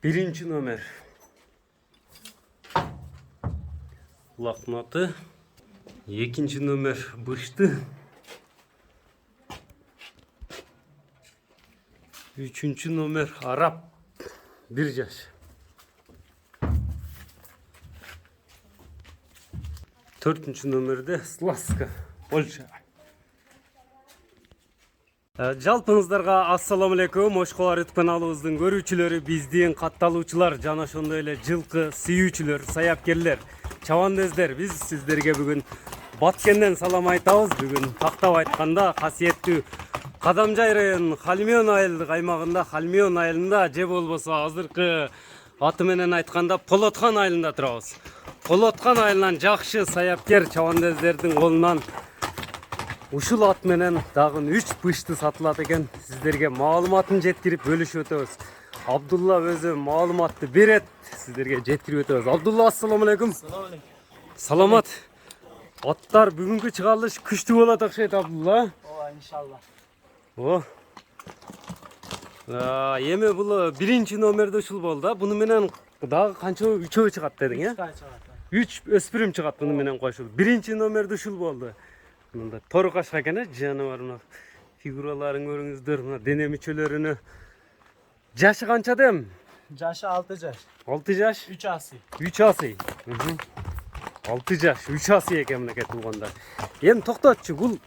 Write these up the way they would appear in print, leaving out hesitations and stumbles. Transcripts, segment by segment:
Birinci nömer. Laknatı. İkinci nömer bıştı. Üçüncü nömer Arap. Bir yaş. Dördüncü nömerde Slaska. Polşa. Жалпыңыздарга ассаламу алейкум. Ошколар YouTube каналыбыздын көрүүчүлөрү, биздин катталуучулар жана ошондой эле жылкы сүйүүчүлөр, саяпкерлер, чабандездер, биз сиздерге бүгүн Баткенден салам айтабыз. Бүгүн тактап айтканда касиеттүү Кадамжай районунун Халмион айылдык аймагында, Халмион айылында же болбосо азыркы аты менен айтканда Полотхан айылында турабыз. Полотхан айылынан жакшы саяпкер чабандездердин колунан ушул ат менен дагы 3 бышты сатылат экен. Сиздерге маалыматын жеткирип бөлүшүп өтөбүз. Абдулла өзү маалыматты берет, сиздерге жеткирип өтөбүз. Абдулла, ассаламу алейкум. Саламат. Аттар бүгүнкү чыгарылыш күчтүү болот окшойт, Абдулла. Ооба, иншалла. Эми бул биринчи номерде ушул болду. Буну менен дагы канча үчөө чыгат дедиң, э? 3 өспүрүм чыгат буну менен кошулуп. Биринчи номерде ушул болду. Мында тору кашка экен, жаныбар мына фигураларын көрүңүздөр, мына дене мүчөлөрүнө. Жашы канча дем? Жашы 6 жаш. 6 жаш? 3 асый. 3 асый. 6 жаш, 3 асый экен мынакей туугандар. Эми токтотчу, бул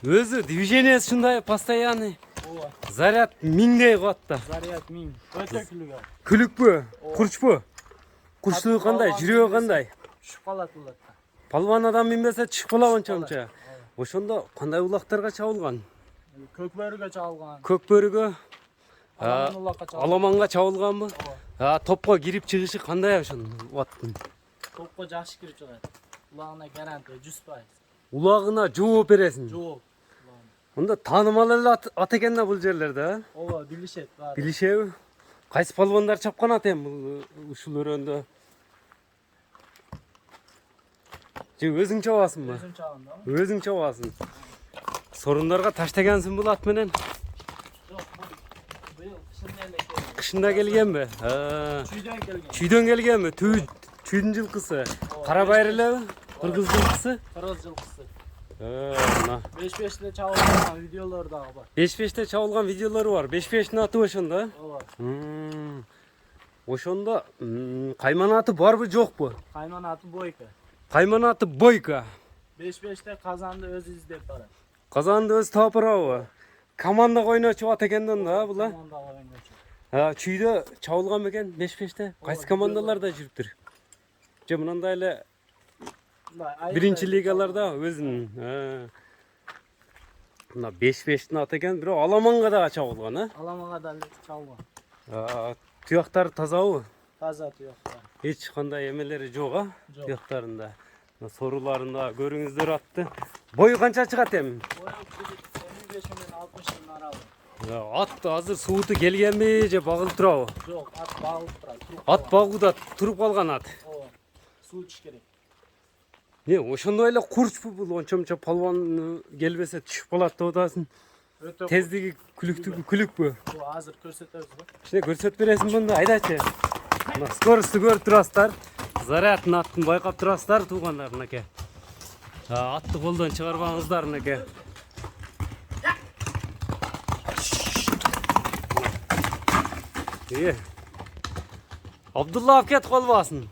өзү движениясы ушундай постоянный. Ооба. Заряд 1000дей катта. Заряд 1000. Өтө күлүгө. Күлүкпү? Курчпу? Курчтугу кандай? Жүрөгү кандай? Түшүп калат булат. Палван адам минбесе түшүп калат анча-мынча. Ошондо кандай улактарга чабылган? Көк бөрүгө чабылган. Көк бөрүгө, Аламанга чабылган. аламанга чабылганбы? Топко кирип чыгышы кандай ошонун аттын? Топко жакшы кирип чыгат. Улагына гарантия 100%. Улагына жооп бересиң. Жооп. Мында таанымал эле ат экен да бул жерлерде, Ооба, билишет баары. Билишеби? Кайсы палвандар чапкан ат эми бул ушул өрөөндө? Же өзүң чабасыңбы? Өзүм чабам да. Өзүң чабасың. Сорундарга таштагансың бул ат менен? Жок, быйыл кышында эле келген. Кышында келгенби? Чүйдөн келген. Чүйдөн келгенби? Чүйдүн жылкысы. Карабайыр элеби? Кыргыз жылкысы? Кыргыз жылкысы. Мына 5-5'te чабылган видеолор дагы бар. 5-5'te чабылган видеолору бар. 5-5'тин аты ошондо? Ооба. Ошондо кайман аты барбы, жокпу? Кайман аты Бойко. Кайман аты Бойко. 5-5'te казанды өзү издеп барат. Казанды өзү таап барабы? Команда ойночу ат экен да бул. Командага ойночу. Чүйдө чабылган бекен 5-5'те. Кайсы командаларда жүрүптүр? Же мындай эле биринчи лигаларда өзүнүн. Мына 5-5'тин аты экен, бирок аламанга да чабылган, а? Аламанга да чабылган. Туяктары тазабы? Таза туяктар. Эч кандай эмелери жок, а? Жок. Туяктарында. Соруларында көрүңүздөр атты. Бою канча чыгат эми? Бою 55 менен 60 миң аралы. Ат азыр сууту келгенби же багылып турабы? Жок, ат багылып турат. Ат багууда туруп калган ат. Ооба. Суу ичиш керек. Ошондой эле курчпу бул, ончо-мунча палван келбесе түшүп калат деп атасың. Өтө Тездиги күлүкпү? Бу азыр көрсөтөбүз го. Кичине көрсөтүп бересиң мында, айдачы. Мына скоросту көрүп турасыздар. Зарядын аттын байкап турасыздар туугандар мынакей. Атты колдон чыгарбаңыздар мынакей. Абдулла алып кетип калбасын.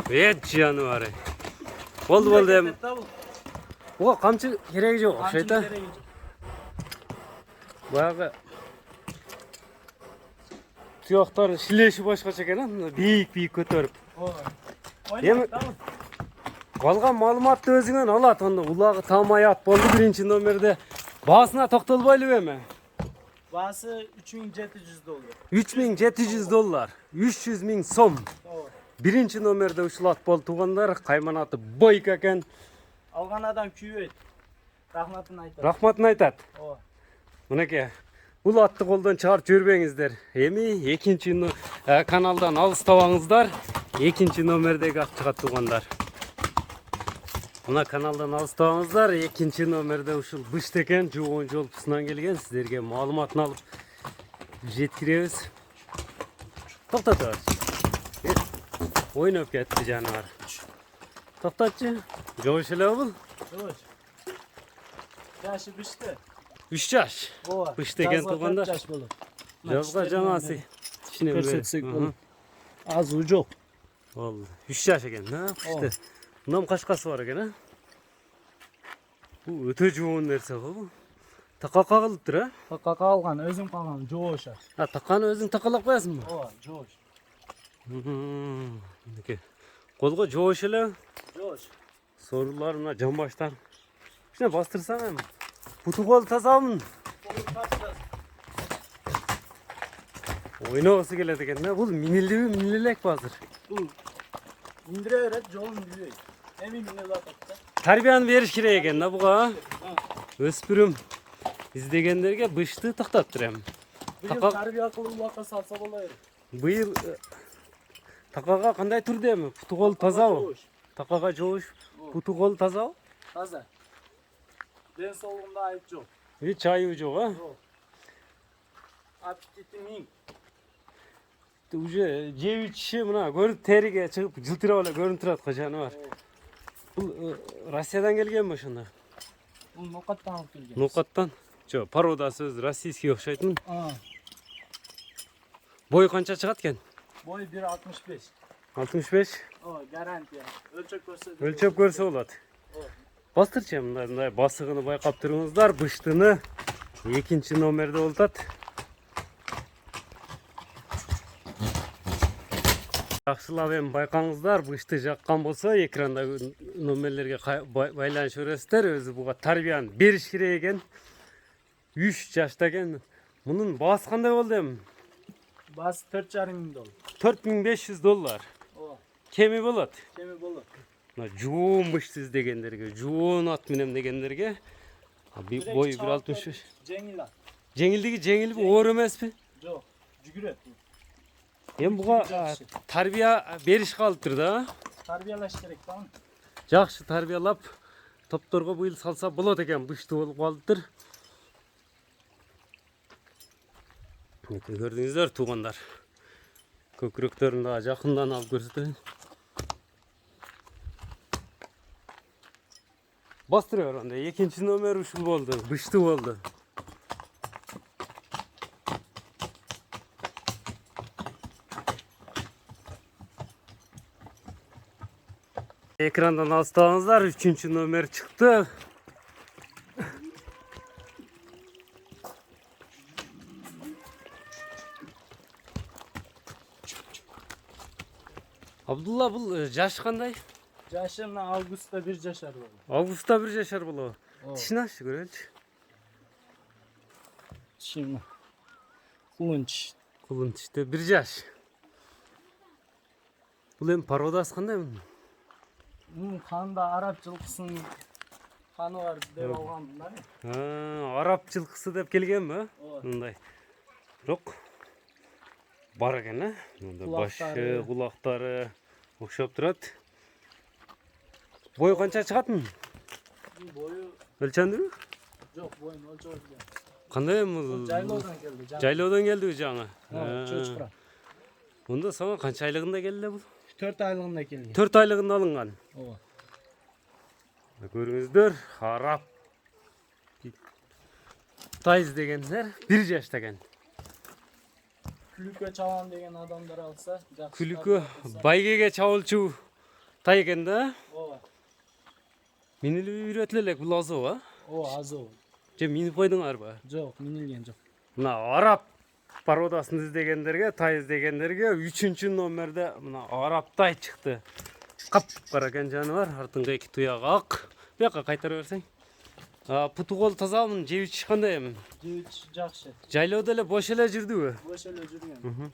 Жаныбары. Болду эми. Ого, камчы кереги жок окшойт да. Баягы туяктар шилеши башкача экен, мына бийик көтөрүп. Ооба. Эми калган маалыматты өзүңөн алат. Анда улагы таамай ат болду биринчи номерде. Баасына токтолбойлубу эми? Баасы $3700. $3700. 300 миң сом. Ооба. Биринчи номерде ушул ат болду туугандар. Кайман аты Бойко экен. Алган адам күйбөйт. Рахматын айтат. Рахматын айтат. Ооба. Мынакей. Бул атты колдон чыгарып жүрбөңүздөр. Эми экинчи каналдан алыстабаңыздар. Экинчи номердеги ат чыгат туугандар. Мына каналдан алыстабаңыздар. Экинчи номерде ушул Быштекен Жоон жолкусунан келген. Сиздерге маалыматын алып жеткиребиз. Токтотор. Ойноп кетти жаныбар. Токтотчу. Жоош эле бул. Жоош. Жашы бишти. 3 жаш. Ооба. Быштекен туугандар. Жаш болот. Жазга жаңасы. Кичине Көрсөтсөк болот. Азуу жок. Ол 3 жаш экен, да? Бышты. Мынам кашкасы бар экен, а? Бул өтө жоон нерсе бул. Такакка кылыптыр, а? Такакка алган, өзүм калган жоош. Таканы өзүң такалап коесуңбу? Ооба, жоош. Мынакей. Колго жоош эле. Жоош. Сорулар мына жамбаштар. Кичине бастырсаң эми. Буту кол тазамын. Ойногусу келет экен да. Бул минилдиби, минилелек азыр. Бул индире берет, жолун билбейт. Эми минилеп атат да. Тарбияны бериш керек экен да буга. Өспүрүм издегендерге бышты токтоттур эми. Быйыл тарбия кылып убакка салса болот. Быйыл такага кандай турду эми? Буту кол тазабы? Такага жоош, буту кол тазабы? Таза. Ден соолугунда айып жок. Эч айыбы жок, а? Жок. Аппетити миң. Уже жеп ичиши мына көрүп териге чыгып жылтырап эле көрүнүп турат го жаныбар. Бул Россиядан келгенби ошондо? Бул ноокаттан алып келген. Ноокаттан? Жок, породасы өзү российский окшойтмун. Бою канча чыгат экен? Бой 1.65. 65? Оо, гарантия. Өлчөп көрсө. Өлчөп көрсө болот. Бастырчы мындай басыгыны байкап туруңуздар. Быштыны экинчи номерде болтат. Жакшылап эми байкаңыздар, бышты жаккан болсо экрандагы номерлерге байланышып көрөсүздөр. Өзү буга тарбияны бериш керек экен. 3 жашта экен. Мунун баасы кандай болду эми? Баасы 4,5 миң доллар. $4500. Ооба, Кеми болот. кеми болот. Мына жуун бышты издегендерге, жуун ат менен дегендерге бой 1.65. Жеңил ат. Жеңилдиги жеңилби, оор эмеспи? Жок, жүгүрөт. Эми буга тарбия бериш калыптыр да. Тарбиялаш керек да. Жакшы тарбиялап топторго быйыл салса болот экен, бышты болуп калыптыр. Көрдүңүздөр туугандар. Көкүрөктөрүн дагы жакындан алып көрсөтөйүн. Бастыра бер анда. Экинчи номер ушул болду, бышты болду. Экрандан алыстабаңыздар, 3-чү номер чыкты. Абдулла, бул жашы кандай? Жашы мына августта 1 жашар болду. Августта 1 жашар болобу? Тишин ачы көрөлүчү. Тишин. Кулунч. Кулун тиште 1 жаш. Бул эми породасы кандай? Канда араб жылкысынын каны бар деп алганмын да. Араб жылкысы деп келгенби? Мындай. Бирок бар экен, а? Мында башы, кулактары окшоп турат. Бою канча чыгатын? Бою Өлчөндүрбү? жок, боюн өлчөбөйт. Кандай эми? Жайлоодон келди. Жайлоодон келдиби жаңы? Чөчкүрө. Мында сага канча айлыгында келди бул? 4 айлыгында келген. 4 айлыгында алынган. Ооба. Көрүңүздөр, араб тайыз дегендер 1 жашта экен. Күлүккө чабам деген адамдар алса, жакшы. Күлүккө байгеге чабылчу тай экен да. Ооба. Минилип үйрөтүлө элек бул азуу, а? Ооба, азуу. Же минип койдуңарбы? Жок, минилген жок. Мына араб породасын издегендерге, тай издегендерге 3-чү номерде мына араб тай чыкты. Кап-кара экен жаныбар, артыңга 2 туяк ак. Бияка кайтара берсең. Путу кол тазамын, жеп ичиш кандай эми? Жеп ичиш жакшы. Жайлоодо эле бош эле жүрдүбү? Бош эле жүргөн.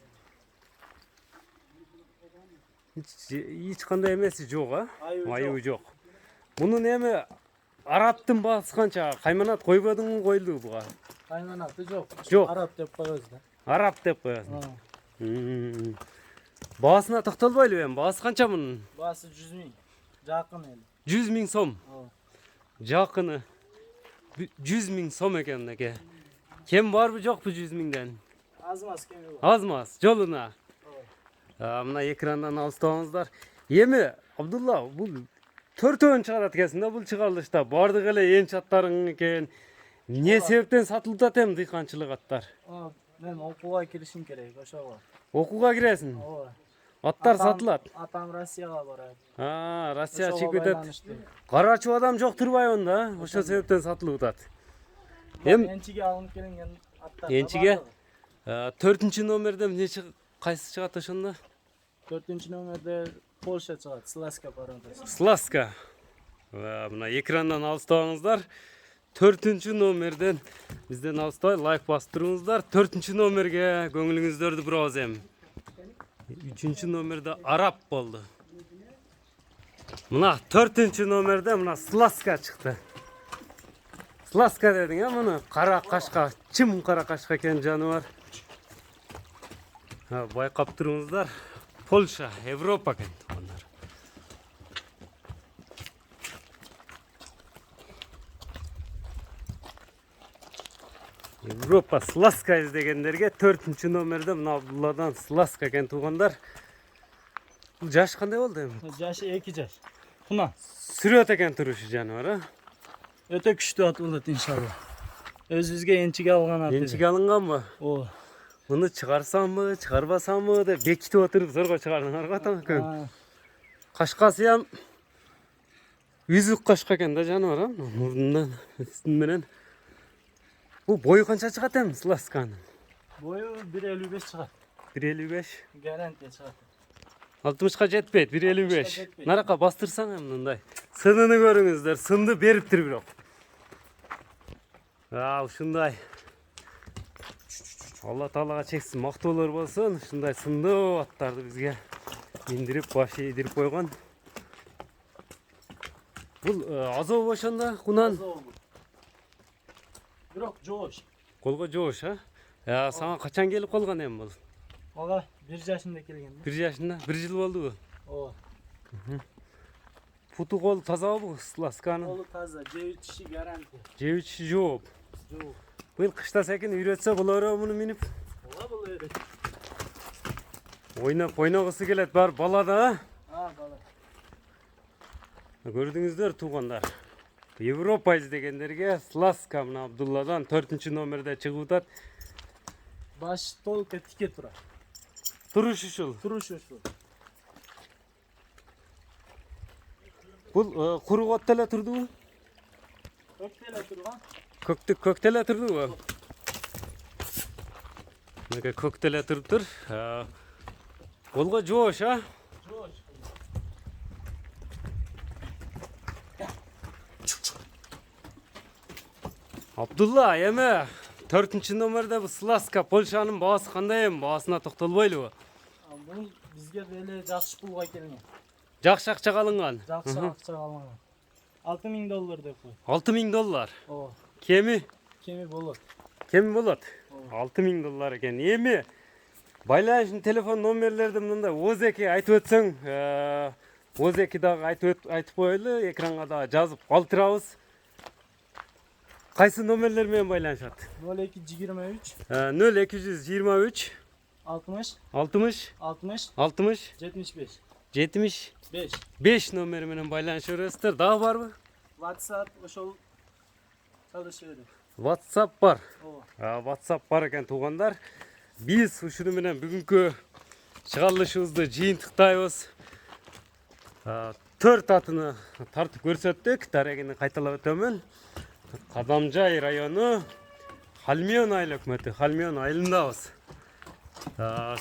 Эч кандай эмеси жок, а? Айыбы жок. Мунун эми арабтын баасы канча? Кайманат койбодуңбу, коюлду буга? Кайманаты жок. Жок. Араб деп коебуз да. Араб деп коесуң. Баасына токтолбойлубу эми? Баасы канча мунун? Баасы 100 миң. Жакын эле. 100 000 сом. Жақыны 100 000 сом екен еке. Кем бар бу жоқ бу 100 000-ден? Азмаз кеми бар. Азмаз жолуна. Мына экрандан алыстабаңыздар. Эми Абдулла, бул төртөөн чыгарат экенсиң да бул чыгарылышта. Бардык эле эн чаттарың экен. Не себептен сатылып атам дыйканчылык аттар? Мен окууга киришим керек, ошого. Окууга киресиң. Ооба. Аттар сатылат. Атам Россияга барат. Россия Ошого чыгып кетет. байланыштуу. Карачу адам жок турбайбы да? Ошол себептен сатылып атат. Эм Энчиге алынып келинген аттар. Энчиге? 4-чү номерде эмне кайсы чыгат ошондо? 4-чү номерде Польша чыгат, Сласка пародасы. Сласка. Мына экрандан алыстабаңыздар. 4-чү номерден бизден алыстабай лайк басып туруңуздар. 4-чү номерге көңүлүңүздөрдү бурабыз эми. 3-чү номерде Араб болду. Мына 4-чү номерде мына Сласка чыкты. Сласка дедиң, муну кара кашка, чым кара кашка экен жаныбар. Байкап туруңуздар. Польша, Европа экен туугандар. Европа Сласка издегендерге 4-чү номерде мына Абдулладан Сласка экен туугандар. Бул жаш кандай болду эми? Жашы 2 жаш. Куна. Сүрөт экен турушу жаныбар, Өтө күчтүү ат болот иншалла. Өзүбүзгө энчиге алган ат. Энчиге алынганбы? Ооба. Муну чыгарсамбы, чыгарбасамбы деп бекитип отуруп зорго чыгардыңар го атам. Кашкасы ham үзүк кашка экен да жаныбар, мурдунан үстүн менен. Бу бою канча чыгат эми Сласканын? Бою 1.55 чыгат. 1.55. Гарантия чыгат. 60ка жетпейт, 1.55. жетпейт. Наракка бастырсаң эми мындай. Сынını көрүңүздөр, сынды бериптир бирок. Ушундай. Алла Таалага чексиз мактоолор болсун, ушундай сындуу аттарды бизге индирип, баш ийдирип койгон. Бул азабы ошондо кунан Бирок жоош. колго жоош, сага качан келип калган эми бул? Мага 1 жашында келген. 1 жашында, 1 жыл болдубу? Ооба. Путу кол тазабы Сласканын? Колу таза, жебичи гарантия. Жебичи жооп. Жоо. Быйыл кышта секин үйрөтсө болору муну минип? Ооба бул өрөт. Ойногусу келет бар бала да. Бала. Көрдүңүздөр туугандар. Европа издегендерге Сласка мына Абдулладан 4-чү номерде чыгып атат. Баш толка тике турат. Туруш ушул. Туруш ушул. Бул куругот эле турдубу? Көктеле турган. Көктеле турдубу? Мына көктеле туруптур. Колго жоош, Жоош. Абдулла, эми 4-чү номерде бу Сласка Польшанын баасы кандай эми? Баасына токтолбойлубу? Бул бизге деле жакшы пулга келген. Жакшы акчага алынган. Жакшы акчага алган. $6.000 деп кой. $6.000. Ооба. Кеми? Кеми болот. Кем болот? $6.000 экен. Эми байланышын телефон номерлерди мындай озеки айтып өтсөң, озеки дагы айтып коелу, экранга дагы жазып калтырабыз. Кайсы номерлер менен байланышат? 0223 0223 60 60 60 60 75 75 5. номери менен байланышып бересиздер. Дагы барбы? WhatsApp ошол чалышы берет. WhatsApp бар. Ооба. WhatsApp бар экен туугандар. Биз ушуну менен бүгүнкү чыгарылышыбызды жыйынтыктайбыз. 4 атыны тартып көрсөттүк. Дарегини кайталап өтөмүн. Кадамжай району Халмион айыл өкмөтү, Халмион айылындабыз.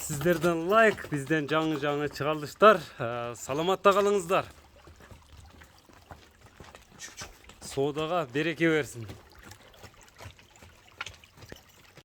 Сиздерден лайк, бизден жаңы чыгарылыштар. Саламатта калыңыздар. Соодага береке берсин.